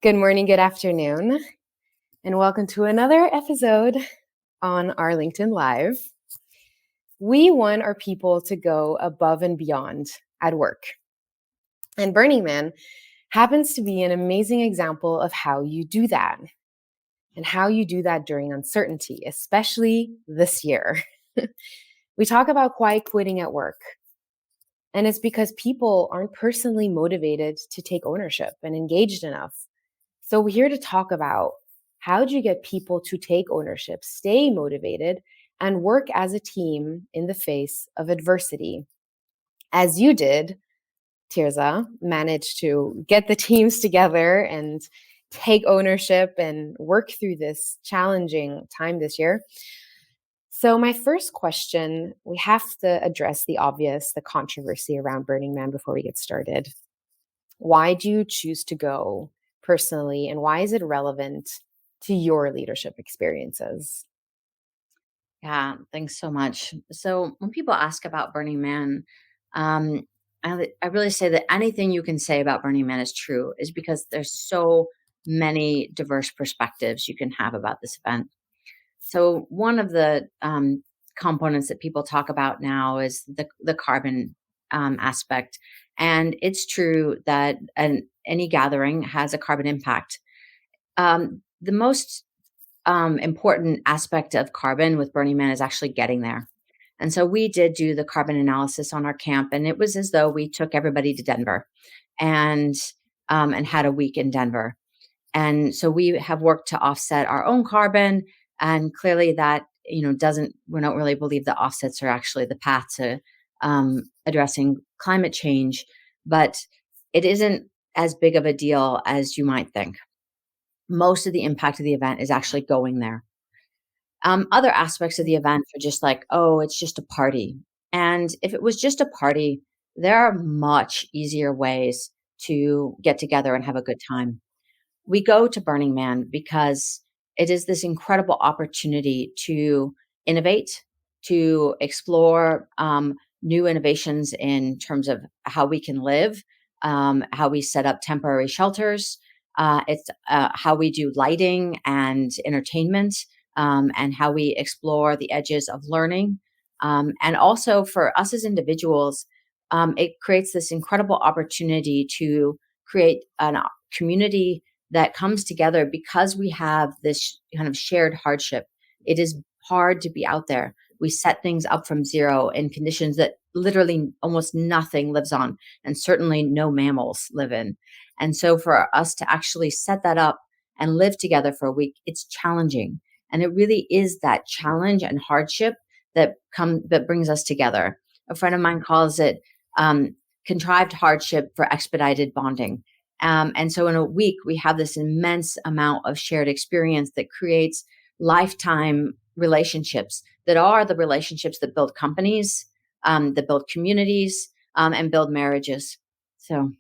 Good morning, good afternoon, and welcome to another episode on our LinkedIn Live. We want our people to go above and beyond at work. And Burning Man happens to be an amazing example of how you do that and how you do that during uncertainty, especially this year. We talk about quiet quitting at work, and it's because people aren't personally motivated to take ownership and engaged enough. So we're here to talk about how do you get people to take ownership, stay motivated, and work as a team in the face of adversity. As you did, Tirza, managed to get the teams together and take ownership and work through this challenging time this year. So my first question, we have to address the obvious, the controversy around Burning Man before we get started. Why do you choose to go personally, and why is it relevant to your leadership experiences? Yeah, thanks so much. So when people ask about Burning Man, um, I really say that anything you can say about Burning Man is true, is because there's so many diverse perspectives you can have about this event. So one of the components that people talk about now is the carbon aspect, and it's true that any gathering has a carbon impact. The most important aspect of carbon with Burning Man is actually getting there. And so we did do the carbon analysis on our camp, and it was as though we took everybody to Denver and and had a week in Denver. And so we have worked to offset our own carbon, and clearly that doesn't we don't really believe that offsets are actually the path to addressing climate change, but it isn't as big of a deal as you might think. Most of the impact of the event is actually going there. Other aspects of the event are just like, oh, it's just a party. And if it was just a party, there are much easier ways to get together and have a good time. We go to Burning Man because it is this incredible opportunity to innovate, to explore new innovations in terms of how we can live, how we set up temporary shelters. It's how we do lighting and entertainment, and how we explore the edges of learning. And also for us as individuals, it creates this incredible opportunity to create a community that comes together because we have this kind of shared hardship. It is hard to be out there. We set things up from zero in conditions that literally almost nothing lives on, and certainly no mammals live in. And so for us to actually set that up and live together for a week, it's challenging. And it really is that challenge and hardship that brings us together. A friend of mine calls it contrived hardship for expedited bonding. And so in a week, we have this immense amount of shared experience that creates lifetime relationships that are the relationships that build companies, that build communities, and build marriages. So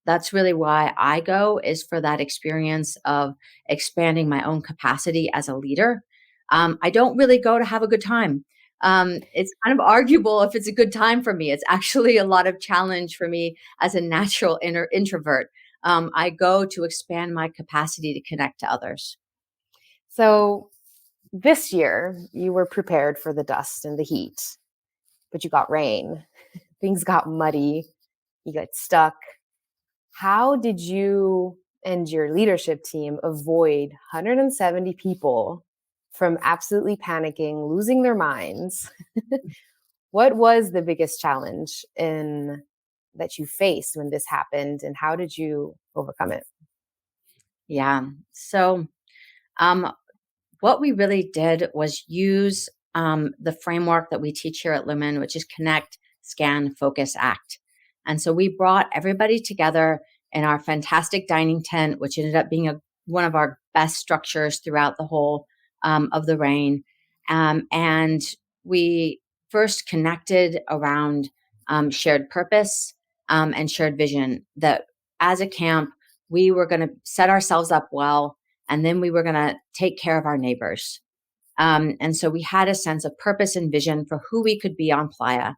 that's really why I go, is for that experience of expanding my own capacity as a leader. I don't really go to have a good time. It's kind of arguable if it's a good time for me. It's actually a lot of challenge for me as a natural introvert. I go to expand my capacity to connect to others. So this year, you were prepared for the dust and the heat, but you got rain. Things got muddy. You got stuck. How did you and your leadership team avoid 170 people from absolutely panicking, losing their minds? What was the biggest challenge in that you faced when this happened, and how did you overcome it? Yeah. So, um, what we really did was use the framework that we teach here at Lumen, which is connect, scan, focus, act. And so we brought everybody together in our fantastic dining tent, which ended up being one of our best structures throughout the whole of the rain. And we first connected around shared purpose and shared vision, that as a camp, we were going to set ourselves up well, and then we were going to take care of our neighbors. And so we had a sense of purpose and vision for who we could be on Playa.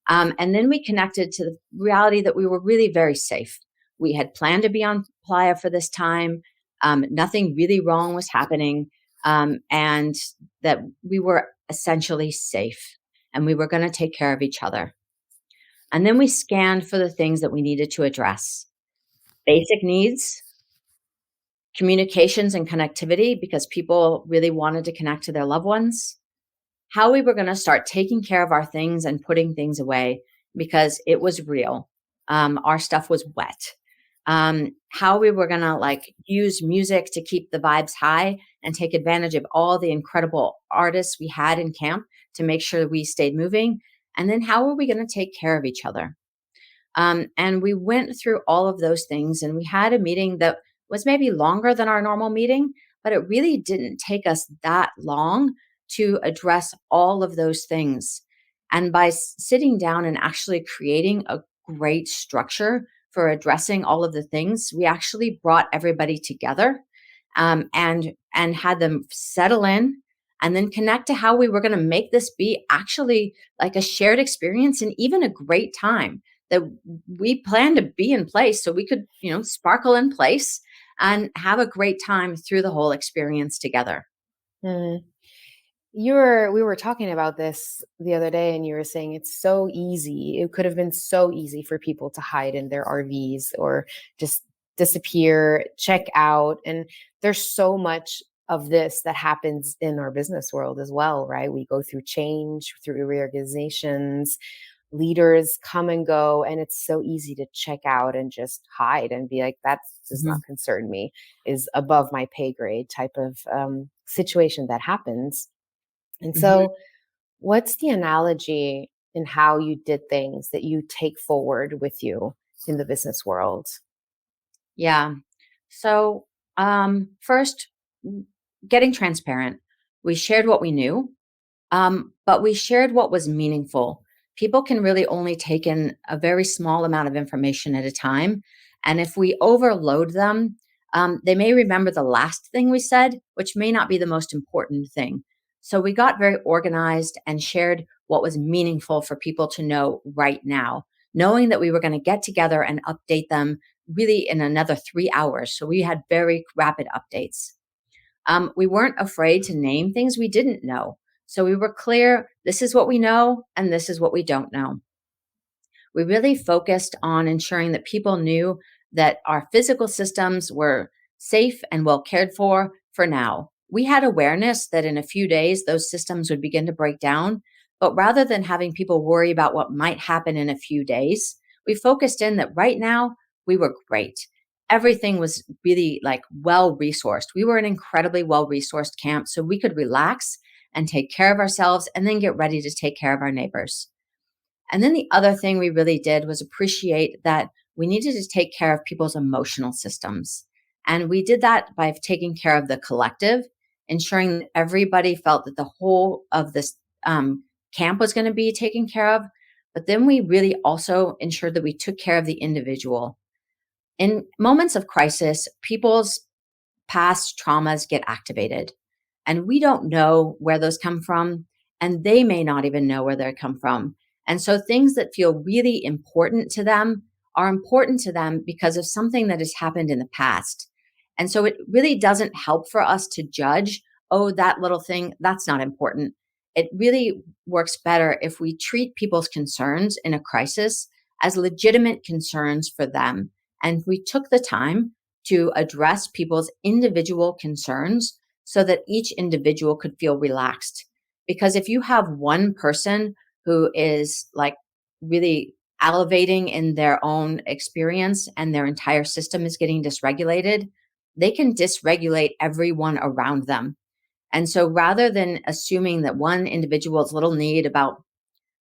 And then we connected to the reality that we were really very safe. We had planned to be on Playa for this time. Nothing really wrong was happening, and that we were essentially safe and we were going to take care of each other. And then we scanned for the things that we needed to address: basic needs, communications and connectivity, because people really wanted to connect to their loved ones, how we were going to start taking care of our things and putting things away because it was real. Our stuff was wet. How we were going to like use music to keep the vibes high and take advantage of all the incredible artists we had in camp to make sure we stayed moving. And then how were we going to take care of each other? And we went through all of those things, and we had a meeting that was maybe longer than our normal meeting, but it really didn't take us that long to address all of those things. And by sitting down and actually creating a great structure for addressing all of the things, we actually brought everybody together, and had them settle in and then connect to how we were going to make this be actually like a shared experience and even a great time that we planned to be in place so we could, sparkle in place and have a great time through the whole experience together. Mm. We were talking about this the other day, and you were saying it's so easy. It could have been so easy for people to hide in their RVs or just disappear, check out. And there's so much of this that happens in our business world as well, right? We go through change, through reorganizations, leaders come and go, and it's so easy to check out and just hide and be like, that does Mhm. not concern me, is above my pay grade type of situation that happens. And Mhm. so, what's the analogy in how you did things that you take forward with you in the business world? Yeah. So, first, getting transparent. We shared what we knew, but we shared what was meaningful. People can really only take in a very small amount of information at a time. And if we overload them, they may remember the last thing we said, which may not be the most important thing. So we got very organized and shared what was meaningful for people to know right now, knowing that we were going to get together and update them really in another 3 hours. So we had very rapid updates. We weren't afraid to name things we didn't know. So we were clear: this is what we know, and this is what we don't know. We really focused on ensuring that people knew that our physical systems were safe and well cared for now. We had awareness that in a few days those systems would begin to break down, but rather than having people worry about what might happen in a few days, we focused in that right now we were great. Everything was really like well resourced. We were an incredibly well resourced camp, so we could relax and take care of ourselves and then get ready to take care of our neighbors. And then the other thing we really did was appreciate that we needed to take care of people's emotional systems. And we did that by taking care of the collective, ensuring that everybody felt that the whole of this camp was going to be taken care of. But then we really also ensured that we took care of the individual. In moments of crisis, people's past traumas get activated. And we don't know where those come from, and they may not even know where they come from. And so things that feel really important to them are important to them because of something that has happened in the past. And so it really doesn't help for us to judge, oh, that little thing, that's not important. It really works better if we treat people's concerns in a crisis as legitimate concerns for them. And we took the time to address people's individual concerns so that each individual could feel relaxed. Because if you have one person who is like really elevating in their own experience and their entire system is getting dysregulated, they can dysregulate everyone around them. And so rather than assuming that one individual's little need about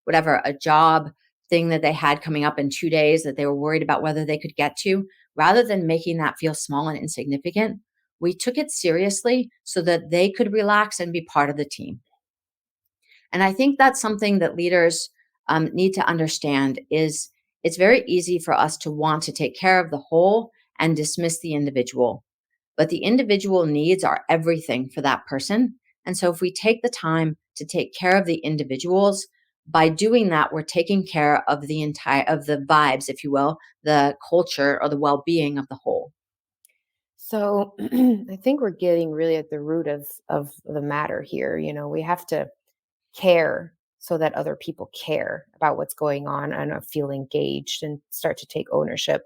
whatever, a job thing that they had coming up in 2 days that they were worried about whether they could get to, rather than making that feel small and insignificant, we took it seriously so that they could relax and be part of the team. And I think that's something that leaders need to understand is it's very easy for us to want to take care of the whole and dismiss the individual. But the individual needs are everything for that person. And so if we take the time to take care of the individuals, by doing that, we're taking care of the entire of the vibes, if you will, the culture or the well-being of the whole. So I think we're getting really at the root of the matter here. We have to care so that other people care about what's going on and feel engaged and start to take ownership.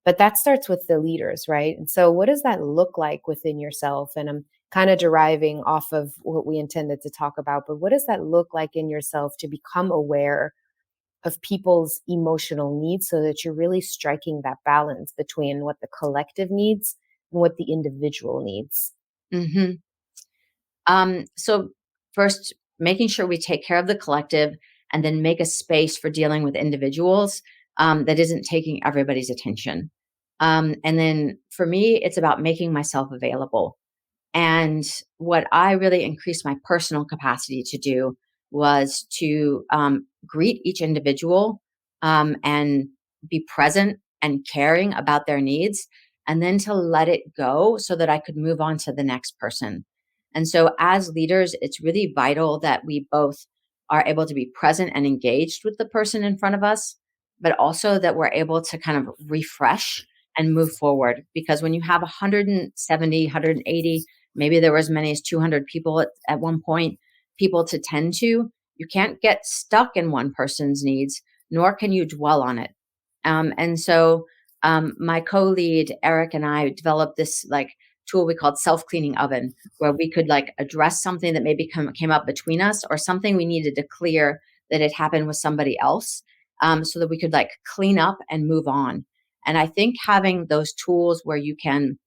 But that starts with the leaders, right? And so what does that look like within yourself? And I'm kind of deriving off of what we intended to talk about, but what does that look like in yourself to become aware of people's emotional needs so that you're really striking that balance between what the collective needs and what the individual needs? Hmm. So first, making sure we take care of the collective and then make a space for dealing with individuals that isn't taking everybody's attention. And then for me, it's about making myself available. And what I really increased my personal capacity to do was to greet each individual and be present and caring about their needs, and then to let it go so that I could move on to the next person. And so, as leaders, it's really vital that we both are able to be present and engaged with the person in front of us, but also that we're able to kind of refresh and move forward. Because when you have 170, 180, maybe there were as many as 200 people at one point, people to tend to, you can't get stuck in one person's needs, nor can you dwell on it. And so my co-lead Eric and I developed this like tool we called self-cleaning oven, where we could like address something that maybe came up between us, or something we needed to clear that had happened with somebody else, so that we could like clean up and move on. And I think having those tools where you can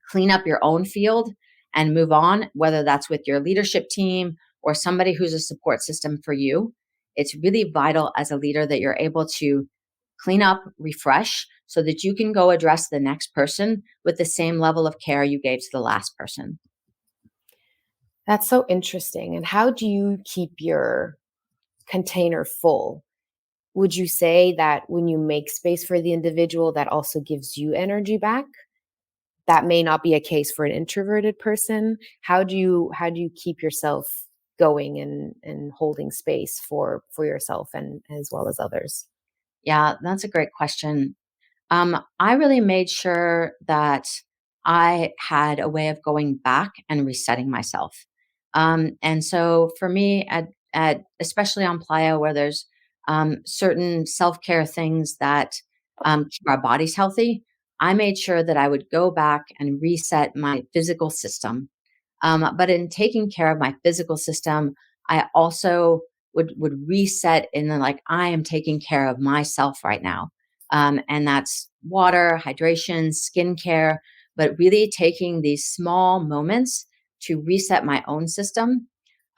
clean up your own field and move on, whether that's with your leadership team or somebody who's a support system for you. It's really vital as a leader that you're able to clean up, refresh, so that you can go address the next person with the same level of care you gave to the last person. That's so interesting. And how do you keep your container full? Would you say that when you make space for the individual, that also gives you energy back? That may not be a case for an introverted person. How do you keep yourself going and holding space for yourself and as well as others? Yeah, that's a great question. I really made sure that I had a way of going back and resetting myself. And so for me, at especially on Playa, where there's certain self care things that keep our bodies healthy, I made sure that I would go back and reset my physical system. But in taking care of my physical system, I also would reset in the like I am taking care of myself right now, and that's water, hydration, skincare, but really taking these small moments to reset my own system,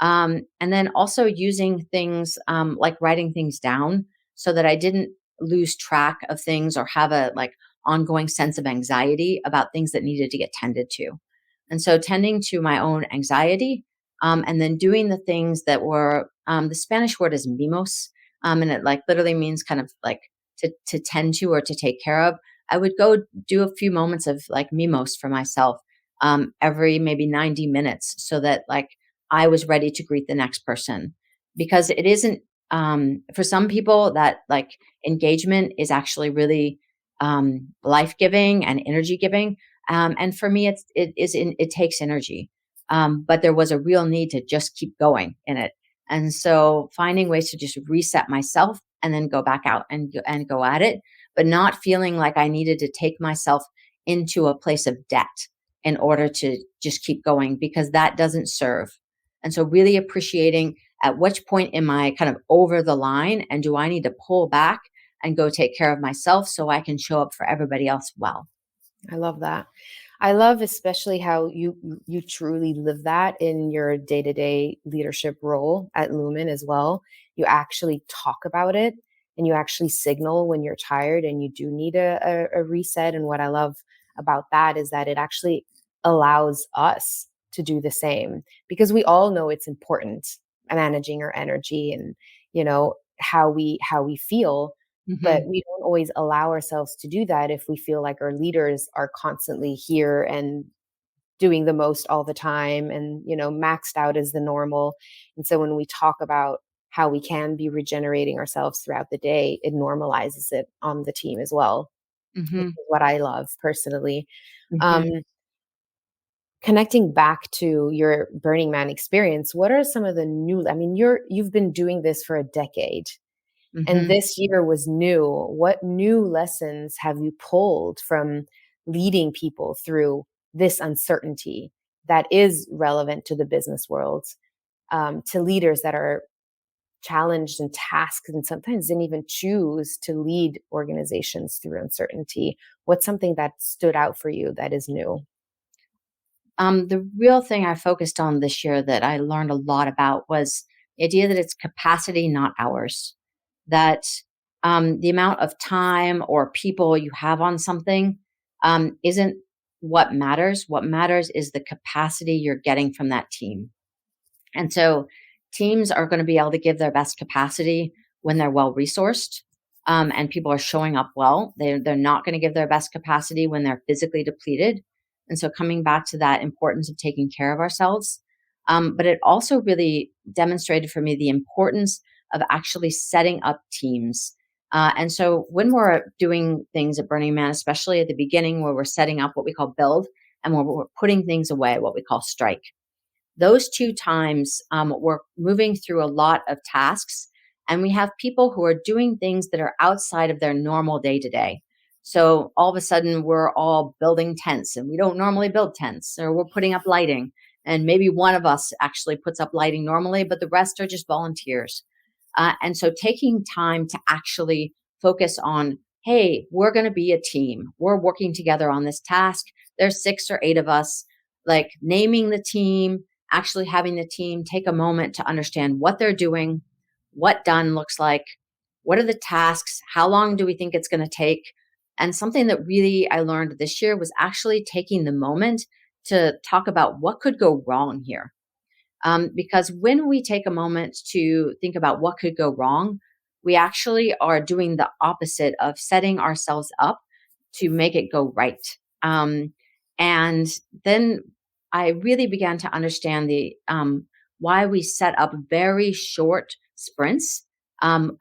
and then also using things like writing things down so that I didn't lose track of things or have a like ongoing sense of anxiety about things that needed to get tended to. And so tending to my own anxiety, and then doing the things that were, the Spanish word is mimos, and it like literally means kind of like to tend to or to take care of. I would go do a few moments of like mimos for myself, every maybe 90 minutes, so that like I was ready to greet the next person. Because it isn't, for some people that like engagement is actually really life giving and energy giving, and for me, it takes energy. But there was a real need to just keep going in it, and so finding ways to just reset myself and then go back out and go at it, but not feeling like I needed to take myself into a place of debt in order to just keep going, because that doesn't serve. And so really appreciating at which point am I kind of over the line, and do I need to pull back and go take care of myself so I can show up for everybody else well. I love that. I love especially how you truly live that in your day-to-day leadership role at Lumen as well. You actually talk about it and you actually signal when you're tired and you do need a reset. And what I love about that is that it actually allows us to do the same because we all know it's important managing our energy and how we feel, but Hmm. we don't always allow ourselves to do that if we feel like our leaders are constantly here and doing the most all the time and maxed out as the normal. And so when we talk about how we can be regenerating ourselves throughout the day, it normalizes it on the team as well, which Hmm. is what I love personally. um, Hmm. connecting back to your Burning Man experience, what are some of the new, I mean, you've been doing this for a decade, and Hmm. this year was new. What new lessons have you pulled from leading people through this uncertainty that is relevant to the business world, to leaders that are challenged and tasked and sometimes didn't even choose to lead organizations through uncertainty? What's something that stood out for you that is new? The real thing I focused on this year that I learned a lot about was the idea that it's capacity, not hours. That the amount of time or people you have on something isn't what matters. What matters is the capacity you're getting from that team. And so teams are going to be able to give their best capacity when they're well resourced, and people are showing up well. They're not going to give their best capacity when they're physically depleted. And so coming back to that importance of taking care of ourselves. But it also really demonstrated for me the importance of actually setting up teams. And so when we're doing things at Burning Man, especially at the beginning where we're setting up what we call build and where we're putting things away, what we call strike, those two times, we're moving through a lot of tasks, and we have people who are doing things that are outside of their normal day to day. So all of a sudden, we're all building tents, and we don't normally build tents, or we're putting up lighting. And maybe one of us actually puts up lighting normally, but the rest are just volunteers. And so taking time to actually focus on, hey, we're going to be a team. We're working together on this task. There's 6 or 8 of us, like naming the team, actually having the team take a moment to understand what they're doing, what done looks like, what are the tasks, how long do we think it's going to take. And something that really I learned this year was actually taking the moment to talk about what could go wrong here. Because when we take a moment to think about what could go wrong, we actually are doing the opposite of setting ourselves up to make it go right. Um, and then I really began to understand the why we set up very short sprints,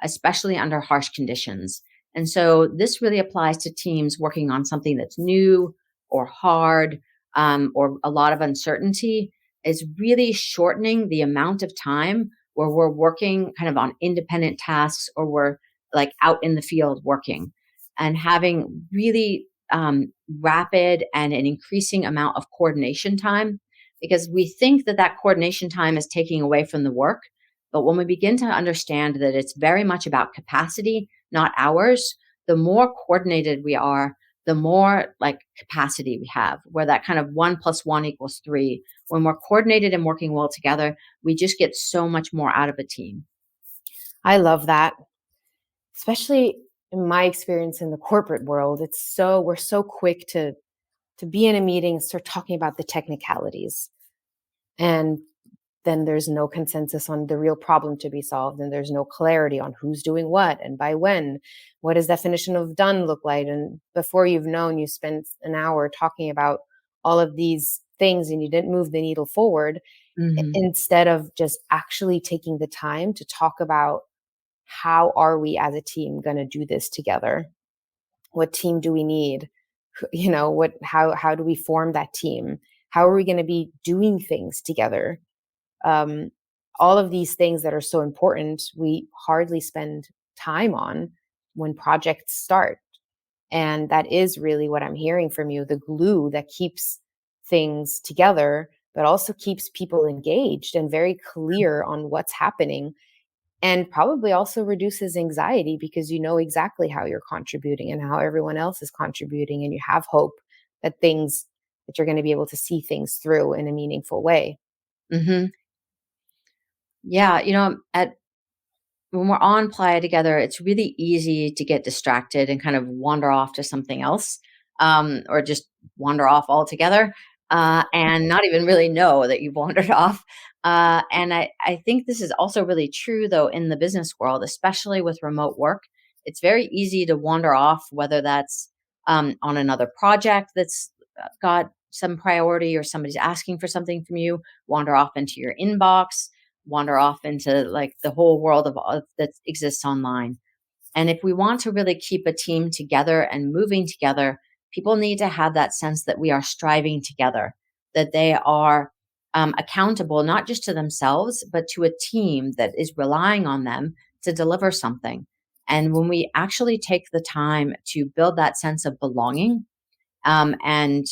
especially under harsh conditions. And so this really applies to teams working on something that's new or hard, or a lot of uncertainty, is really shortening the amount of time where we're working kind of on independent tasks or we're like out in the field working, and having really rapid and an increasing amount of coordination time, because we think that that coordination time is taking away from the work. But when we begin to understand that it's very much about capacity, not hours, the more coordinated we are, the more like capacity we have, where that kind of 1 + 1 = 3. When we're coordinated and working well together, we just get so much more out of a team. I love that, especially in my experience in the corporate world. It's so we're so quick to be in a meeting and start talking about the technicalities, and then there's no consensus on the real problem to be solved, and there's no clarity on who's doing what and by when. What does definition of done look like? And before you've known, you spent an hour talking about all of these things and you didn't move the needle forward, Hmm. instead of just actually taking the time to talk about how are we as a team going to do this together? What team do we need? What how do we form that team? How are we going to be doing things together? um, all of these things that are so important, we hardly spend time on when projects start. And that is really what I'm hearing from you, the glue that keeps things together, but also keeps people engaged and very clear on what's happening, and probably also reduces anxiety because you know exactly how you're contributing and how everyone else is contributing, and you have hope that you're going to be able to see things through in a meaningful way. Hmm. Yeah, at when we're on playa together, it's really easy to get distracted and kind of wander off to something else, or just wander off altogether, and not even really know that you've wandered off. And I think this is also really true, though, in the business world, especially with remote work. It's very easy to wander off, whether that's on another project that's got some priority or somebody's asking for something from you, wander off into your inbox, wander off into like the whole world of that exists online. And if we want to really keep a team together and moving together, people need to have that sense that we are striving together, that they are accountable, not just to themselves, but to a team that is relying on them to deliver something. And when we actually take the time to build that sense of belonging, and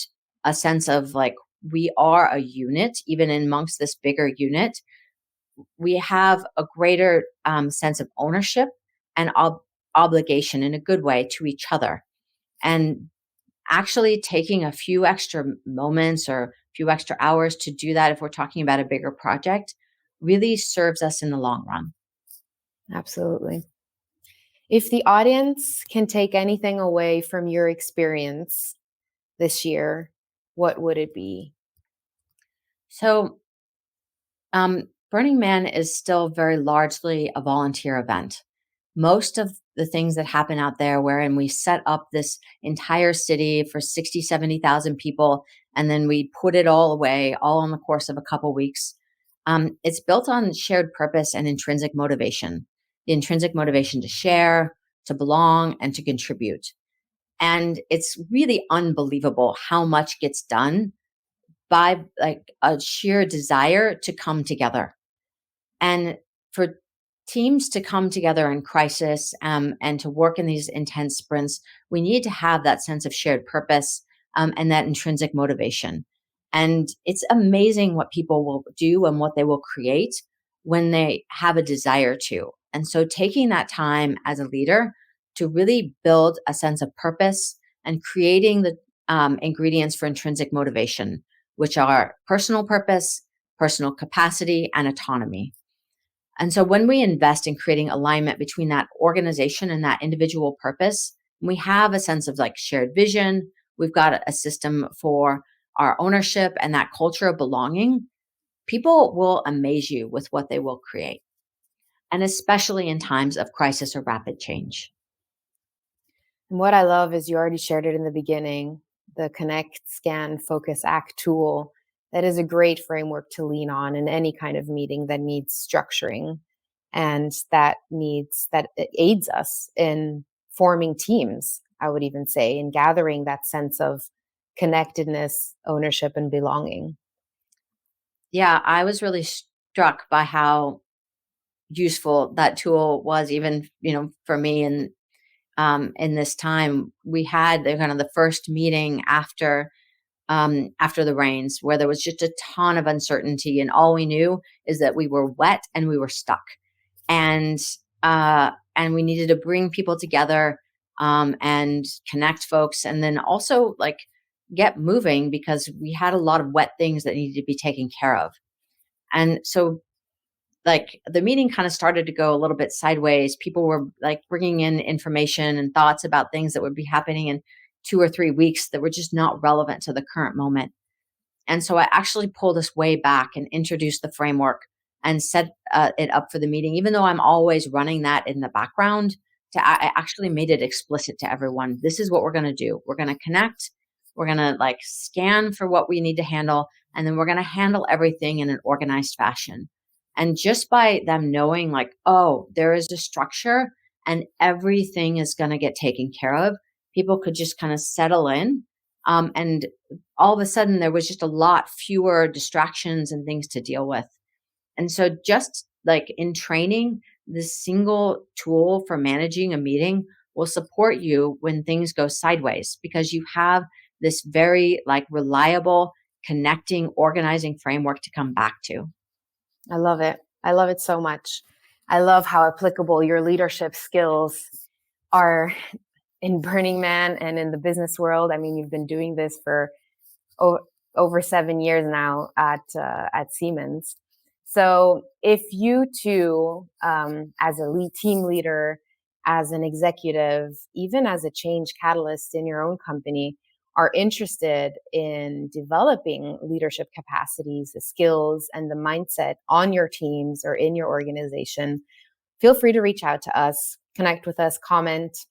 a sense of like we are a unit, even amongst this bigger unit, we have a greater sense of ownership and obligation in a good way to each other. And actually taking a few extra moments or a few extra hours to do that, if we're talking about a bigger project, really serves us in the long run. Absolutely. If the audience can take anything away from your experience this year, what would it be? So, Burning Man is still very largely a volunteer event. Most of the things that happen out there, wherein we set up this entire city for 60, 70,000 people, and then we put it all away, all in the course of a couple weeks, it's built on shared purpose and intrinsic motivation. The intrinsic motivation to share, to belong, and to contribute. And it's really unbelievable how much gets done by like a sheer desire to come together. And for teams to come together in crisis, and to work in these intense sprints, we need to have that sense of shared purpose, and that intrinsic motivation. And it's amazing what people will do and what they will create when they have a desire to. And so taking that time as a leader to really build a sense of purpose and creating the ingredients for intrinsic motivation, which are personal purpose, personal capacity, and autonomy. And so when we invest in creating alignment between that organization and that individual purpose, we have a sense of like shared vision, we've got a system for our ownership and that culture of belonging, people will amaze you with what they will create. And especially in times of crisis or rapid change. And what I love is you already shared it in the beginning, the Connect, Scan, Focus, Act tool. That is a great framework to lean on in any kind of meeting that needs structuring and that it aids us in forming teams, I would even say, in gathering that sense of connectedness, ownership, and belonging. Yeah, I was really struck by how useful that tool was, even, for me. And in this time, we had the kind of the first meeting after the rains, where there was just a ton of uncertainty, and all we knew is that we were wet and we were stuck, and and we needed to bring people together, and connect folks, and then also like get moving because we had a lot of wet things that needed to be taken care of. And so like the meeting kind of started to go a little bit sideways. People were like bringing in information and thoughts about things that would be happening in 2 or 3 weeks that were just not relevant to the current moment. And so I actually pulled us way back and introduced the framework and set it up for the meeting, even though I'm always running that in the background. I actually made it explicit to everyone. This is what we're going to do. We're going to connect. We're going to like scan for what we need to handle. And then we're going to handle everything in an organized fashion. And just by them knowing like, oh, there is a structure and everything is going to get taken care of, people could just kind of settle in. And all of a sudden there was just a lot fewer distractions and things to deal with. And so just like in training, this single tool for managing a meeting will support you when things go sideways because you have this very like reliable connecting, organizing framework to come back to. I love it. I love it so much. I love how applicable your leadership skills are in Burning Man and in the business world. I mean, you've been doing this for over 7 years now at Siemens. So if you too, as a lead team leader, as an executive, even as a change catalyst in your own company, are interested in developing leadership capacities, the skills, and the mindset on your teams or in your organization, feel free to reach out to us, connect with us, comment.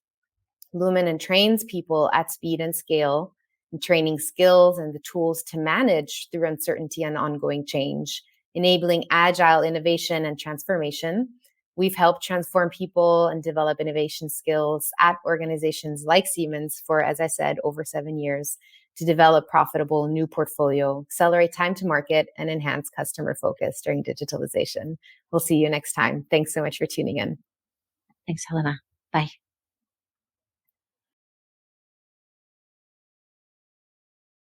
Lumen trains people at speed and scale, in training skills and the tools to manage through uncertainty and ongoing change, enabling agile innovation and transformation. We've helped transform people and develop innovation skills at organizations like Siemens for, as I said, over 7 years to develop profitable new portfolio, accelerate time to market, and enhance customer focus during digitalization. We'll see you next time. Thanks so much for tuning in. Thanks, Helena. Bye.